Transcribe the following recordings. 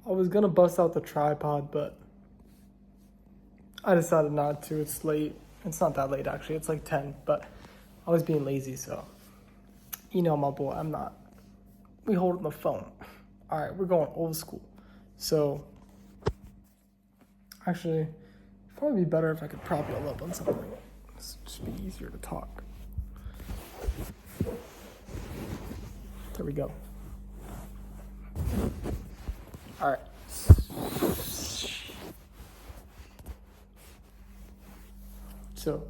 I was gonna bust out the tripod, but I decided not to. It's late. It's not that late actually. It's like 10, but I was being lazy, so you know my boy, I'm not. We holding the phone. All right, we're going old school. So actually, it'd probably be better if I could prop you all up on something. It's just be easier to talk. There we go. All right. So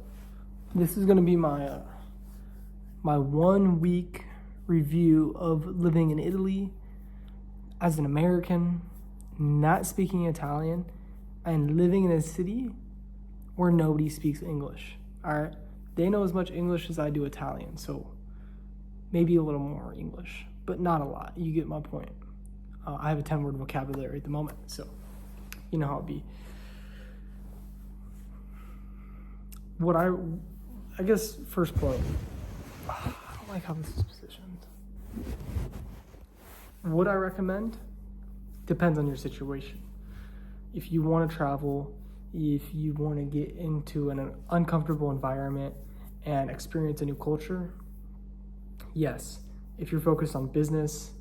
this is gonna be my my 1 week review of living in Italy as an American, not speaking Italian, and living in a city where nobody speaks English. All right, they know as much English as I do Italian, so maybe a little more English, but not a lot. You get my point. I have a 10-word vocabulary at the moment, so you know how it be. What I guess first point, I don't like how this is positioned. What I recommend depends on your situation. If you want to travel, if you want to get into an uncomfortable environment and experience a new culture, yes. If you're focused on business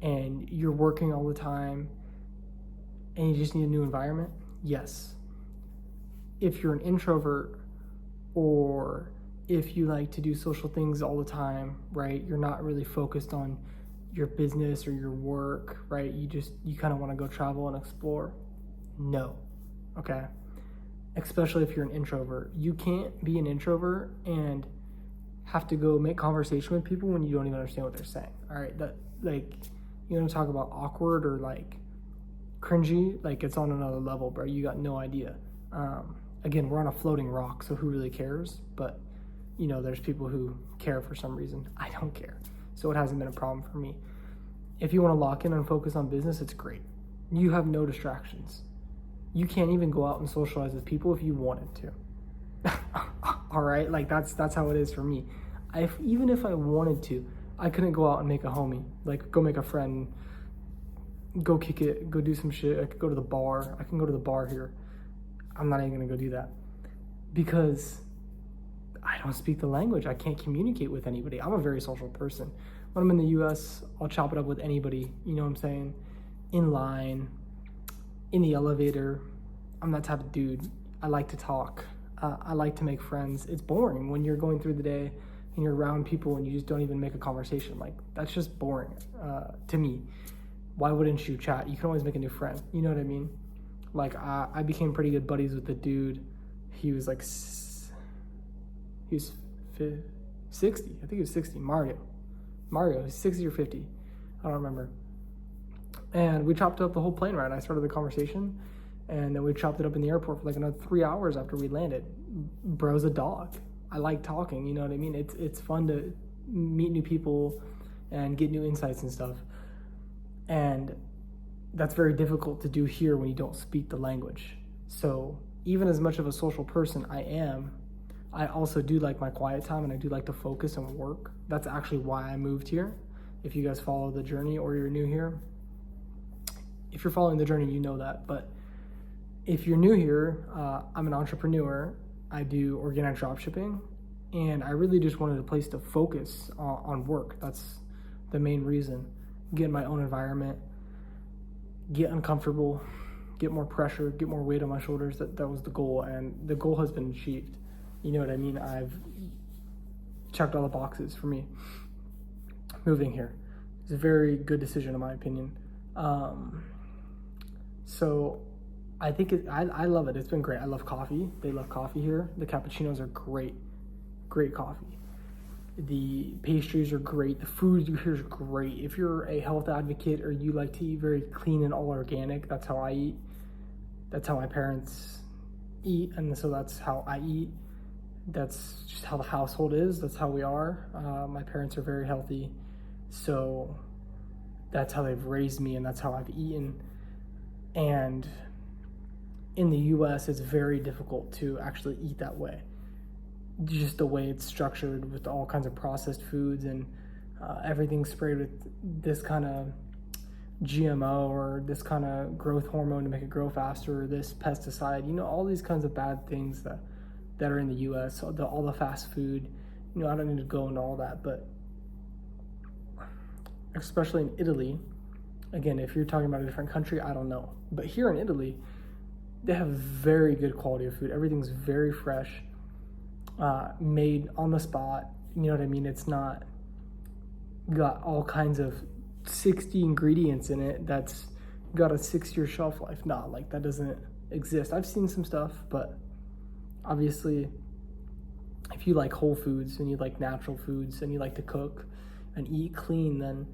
and you're working all the time and you just need a new environment, yes. If you're an introvert, or if you like to do social things all the time, right? You're not really focused on your business or your work, right? You kind of want to go travel and explore. No, okay? Especially if you're an introvert. You can't be an introvert and have to go make conversation with people when you don't even understand what they're saying, all right? That, like, you want to talk about awkward or like cringy, like it's on another level, bro. You got no idea. Again, we're on a floating rock, so who really cares? But, you know, there's people who care for some reason. I don't care. So it hasn't been a problem for me. If you want to lock in and focus on business, it's great. You have no distractions. You can't even go out and socialize with people if you wanted to. All right? Like, that's how it is for me. Even if I wanted to, I couldn't go out and make a homie. Like, go make a friend, go kick it, go do some shit. I could go to the bar. I can go to the bar here. I'm not even gonna go do that because I don't speak the language. I can't communicate with anybody. I'm a very social person. When I'm in the US, I'll chop it up with anybody, you know what I'm saying? In line, in the elevator. I'm that type of dude. I like to talk. I like to make friends. It's boring when you're going through the day and you're around people and you just don't even make a conversation. Like, that's just boring to me. Why wouldn't you chat? You can always make a new friend. You know what I mean? Like, I became pretty good buddies with the dude. He was like, he was 60. I think he was 60. Mario, he's 60 or 50. I don't remember. And we chopped up the whole plane ride. I started the conversation, and then we chopped it up in the airport for like another 3 hours after we landed. Bro's a dog. I like talking, you know what I mean? It's fun to meet new people and get new insights and stuff. And that's very difficult to do here when you don't speak the language. So even as much of a social person I am, I also do like my quiet time and I do like to focus and work. That's actually why I moved here. If you guys follow the journey or you're new here, if you're following the journey, you know that. But if you're new here, I'm an entrepreneur. I do organic dropshipping, and I really just wanted a place to focus on work. That's the main reason. Get in my own environment, get uncomfortable, get more pressure, get more weight on my shoulders. That was the goal, and the goal has been achieved. You know what I mean? I've checked all the boxes for me. Moving here is a very good decision in my opinion. So I think I love it. It's been great. I love coffee. They love coffee here. The cappuccinos are great coffee. The pastries are great. The food here is great. If you're a health advocate or you like to eat very clean and all organic, that's how I eat. That's how my parents eat, and so that's how I eat. That's just how the household is. That's how we are. My parents are very healthy, so that's how they've raised me, and that's how I've eaten. And in the US, it's very difficult to actually eat that way. Just the way it's structured with all kinds of processed foods and everything sprayed with this kind of GMO or this kind of growth hormone to make it grow faster, or this pesticide, all these kinds of bad things that are in the US, all the fast food. I don't need to go into all that, but especially in Italy, again, if you're talking about a different country, I don't know. But here in Italy, they have very good quality of food. Everything's very fresh, made on the spot. You know what I mean? It's not got all kinds of 60 ingredients in it that's got a 6-year shelf life. Nah, like that doesn't exist. I've seen some stuff, but obviously if you like whole foods and you like natural foods and you like to cook and eat clean, then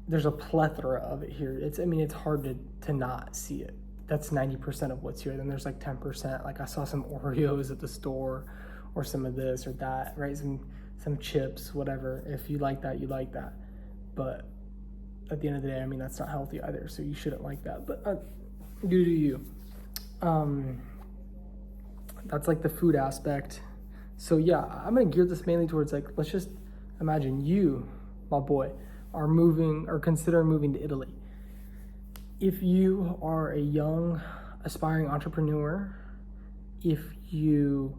there's a plethora of it here. It's hard to not see it. That's 90% of what's here. Then there's like 10%. Like I saw some Oreos at the store, or some of this or that, right? Some chips, whatever. If you like that, you like that. But at the end of the day, that's not healthy either. So you shouldn't like that. But do you. That's like the food aspect. So yeah, I'm gonna gear this mainly towards like, let's just imagine you, my boy, are moving or consider moving to Italy. If you are a young, aspiring entrepreneur, if you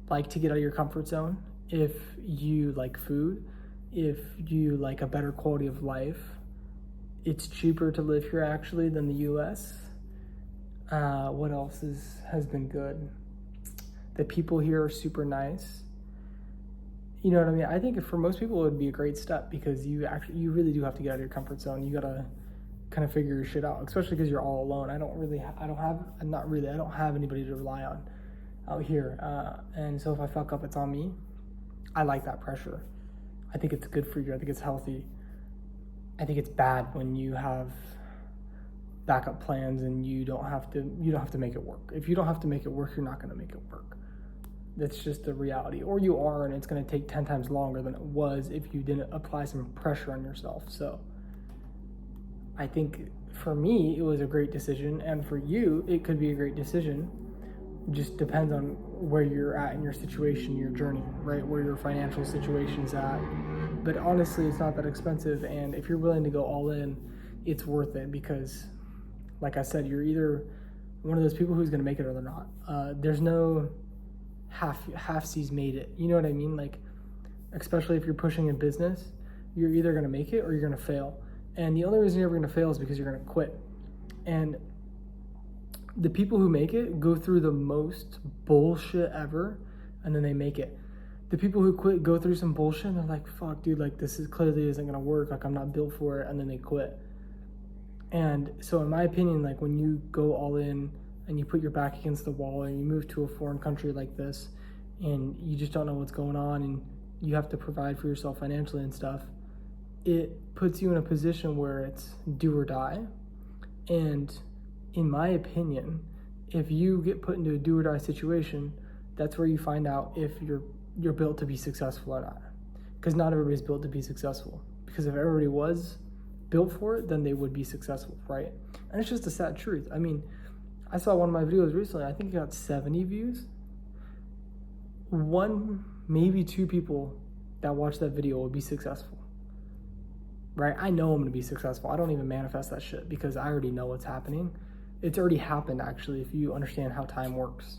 like to get out of your comfort zone, if you like food, if you like a better quality of life, it's cheaper to live here actually than the US. What else has been good? The people here are super nice. You know what I mean? I think for most people it would be a great step, because you really do have to get out of your comfort zone. You gotta kind of figure your shit out, especially because you're all alone. I don't have anybody to rely on out here. And so if I fuck up, it's on me. I like that pressure. I think it's good for you. I think it's healthy. I think it's bad when you have backup plans and you don't have to make it work. If you don't have to make it work, you're not going to make it work. That's just the reality. Or you are, and it's going to take 10 times longer than it was if you didn't apply some pressure on yourself. So I think for me, it was a great decision. And for you, it could be a great decision. It just depends on where you're at in your situation, your journey, right? Where your financial situation's at. But honestly, it's not that expensive. And if you're willing to go all in, it's worth it, because like I said, you're either one of those people who's going to make it or they're not. There's no halfsies made it. You know what I mean? Like, especially if you're pushing a business, you're either going to make it or you're going to fail. And the only reason you're ever going to fail is because you're going to quit. And the people who make it go through the most bullshit ever, and then they make it. The people who quit go through some bullshit and they're like, fuck, dude, like this clearly isn't going to work. Like I'm not built for it. And then they quit. And so in my opinion, like when you go all in and you put your back against the wall and you move to a foreign country like this and you just don't know what's going on and you have to provide for yourself financially and stuff, it puts you in a position where it's do or die. And in my opinion, if you get put into a do or die situation, that's where you find out if you're built to be successful or not. Because not everybody's built to be successful. Because if everybody was built for it, then they would be successful, right? And it's just a sad truth. I mean, I saw one of my videos recently, I think it got 70 views. One, maybe two people that watch that video will be successful, right? I know I'm gonna be successful. I don't even manifest that shit because I already know what's happening. It's already happened, actually, if you understand how time works.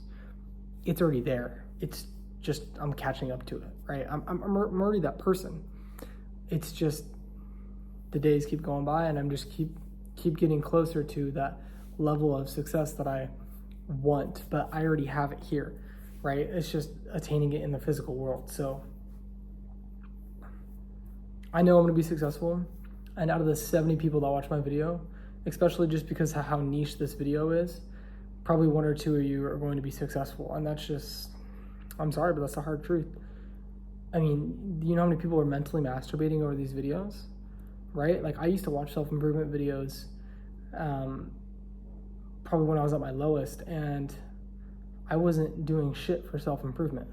It's already there. It's just, I'm catching up to it, right? I'm already that person. It's just, the days keep going by and I'm just keep getting closer to that level of success that I want, but I already have it here, right? It's just attaining it in the physical world. So I know I'm gonna be successful. And out of the 70 people that watch my video, especially just because of how niche this video is, probably one or two of you are going to be successful. And that's just, I'm sorry, but that's the hard truth. I mean, you know how many people are mentally masturbating over these videos, right? Like I used to watch self-improvement videos probably when I was at my lowest, and I wasn't doing shit for self-improvement.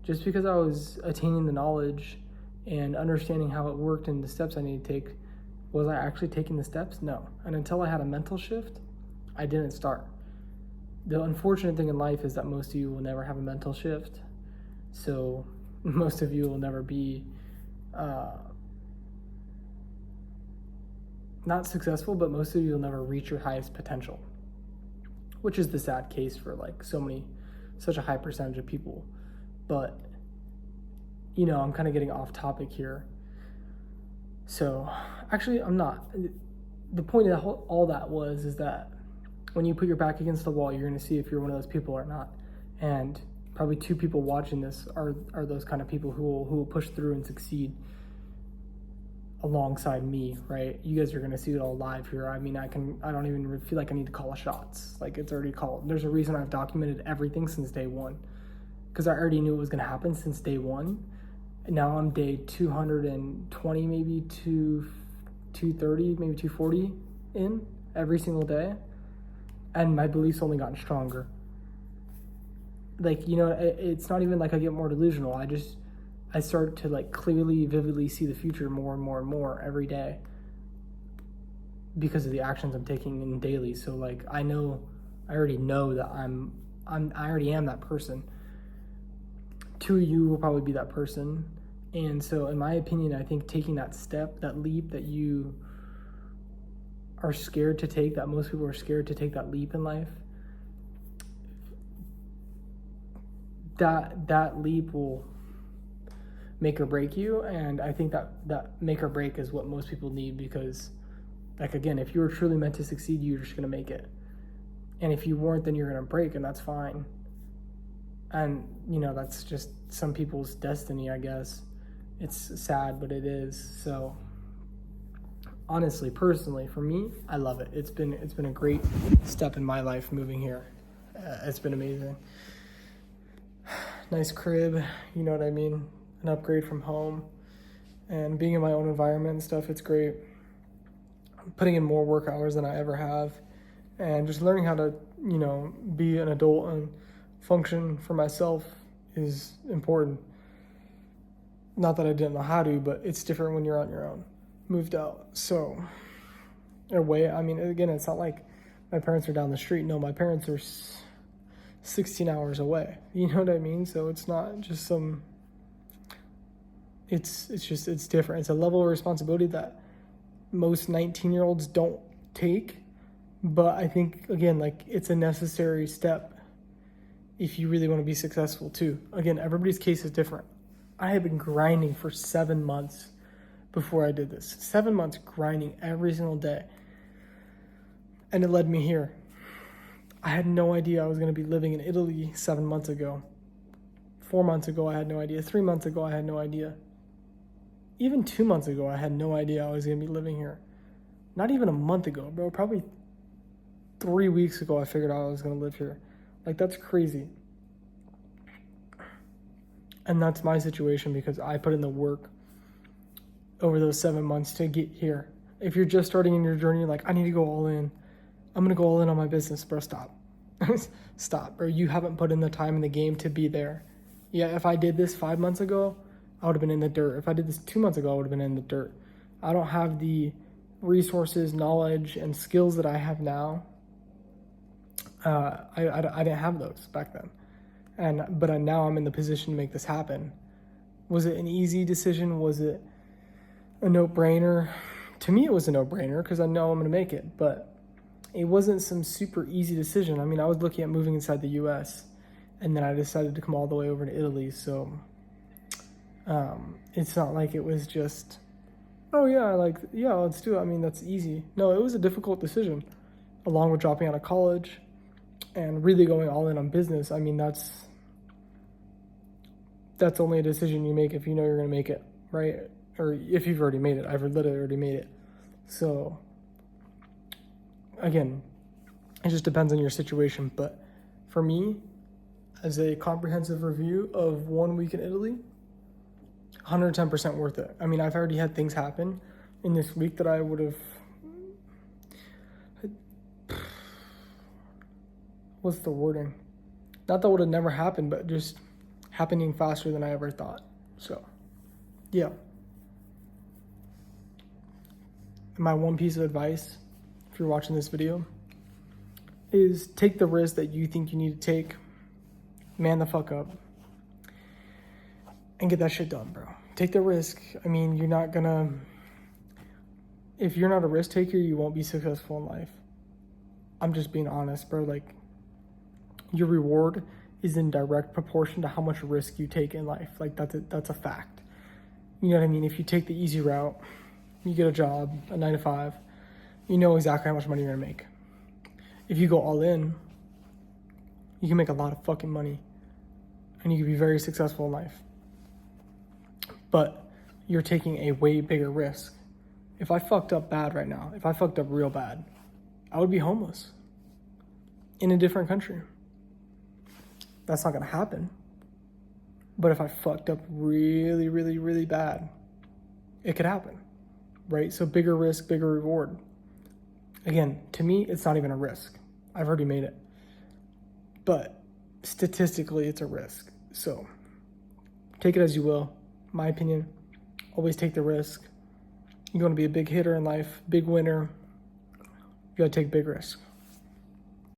Just because I was attaining the knowledge and understanding how it worked and the steps I needed to take, was I actually taking the steps? No. And until I had a mental shift, I didn't start. The unfortunate thing in life is that most of you will never have a mental shift. So most of you will never be not successful, but most of you will never reach your highest potential, which is the sad case for like such a high percentage of people. But, I'm kind of getting off topic here. So actually, I'm not. The point of all that is that when you put your back against the wall, you're going to see if you're one of those people or not. And probably 2 people watching this are those kind of people who will push through and succeed alongside me, right? You guys are going to see it all live here. I mean, I don't even feel like I need to call shots. Like, it's already called. There's a reason I've documented everything since day one, because I already knew it was going to happen since day one. And now I'm day 220, maybe 230, maybe 240 in every single day. And my beliefs only gotten stronger. Like, it's not even like I get more delusional. I start to like clearly, vividly see the future more and more and more every day because of the actions I'm taking in daily. So like, I already know that I already am that person. 2 of you will probably be that person. And so in my opinion, I think taking that step, that leap that you are scared to take, that most people are scared to take that leap in life, that leap will make or break you. And I think that make or break is what most people need, because like, again, if you were truly meant to succeed, you're just going to make it. And if you weren't, then you're going to break, and that's fine. And that's just some people's destiny, I guess. It's sad, but it is. So honestly, personally, for me, I love it. It's been a great step in my life moving here. It's been amazing. Nice crib, you know what I mean? An upgrade from home, and being in my own environment and stuff, it's great. I'm putting in more work hours than I ever have, and just learning how to, be an adult and function for myself is important. Not that I didn't know how to, but it's different when you're on your own, moved out. So, away, I mean, again, it's not like my parents are down the street. No, my parents are 16 hours away. You know what I mean? So it's not just it's different. It's a level of responsibility that most 19-year-olds don't take. But I think, again, like, it's a necessary step if you really want to be successful too. Again, everybody's case is different. I had been grinding for 7 months before I did this. 7 months grinding every single day. And it led me here. I had no idea I was going to be living in Italy 7 months ago. 4 months ago, I had no idea. 3 months ago, I had no idea. Even 2 months ago, I had no idea I was going to be living here. Not even a month ago, bro. Probably 3 weeks ago, I figured out I was going to live here. Like, that's crazy. And that's my situation, because I put in the work over those 7 months to get here. If you're just starting in your journey, like, I need to go all in. I'm going to go all in on my business, bro. Stop. Stop, bro. You haven't put in the time in the game to be there. Yeah, if I did this 5 months ago, I would have been in the dirt. If I did this 2 months ago, I would have been in the dirt. I don't have the resources, knowledge, and skills that I have now. I didn't have those back then. But now I'm in the position to make this happen. Was it an easy decision? Was it a no-brainer? To me, it was a no-brainer, because I know I'm going to make it. But it wasn't some super easy decision. I mean, I was looking at moving inside the U.S., and then I decided to come all the way over to Italy. So it's not like it was just, let's do it. I mean, that's easy. No, it was a difficult decision, along with dropping out of college and really going all in on business. I mean, that's only a decision you make if you know you're going to make it, right? Or if you've already made it. I've literally already made it. So, again, it just depends on your situation. But for me, as a comprehensive review of 1 week in Italy, 110% worth it. I mean, I've already had things happen in this week that I would have... What's the wording? Not that would have never happened, but just happening faster than I ever thought. So, yeah. My one piece of advice, if you're watching this video, is take the risk that you think you need to take, man the fuck up, and get that shit done, bro. Take the risk. I mean, you're not gonna if you're not a risk taker, you won't be successful in life. I'm just being honest, bro. Like, your reward is in direct proportion to how much risk you take in life. Like, that's a fact. You know what I mean? If you take the easy route, you get a job, a 9 to 5, you know exactly how much money you're gonna make. If you go all in, you can make a lot of fucking money and you can be very successful in life. But you're taking a way bigger risk. If I fucked up bad right now, if I fucked up real bad, I would be homeless in a different country. That's not gonna happen. But if I fucked up really, really, really bad, it could happen, right? So bigger risk, bigger reward. Again, to me, it's not even a risk. I've already made it. But statistically, it's a risk. So take it as you will. My opinion, always take the risk. You want to be a big hitter in life, big winner, you gotta take big risks.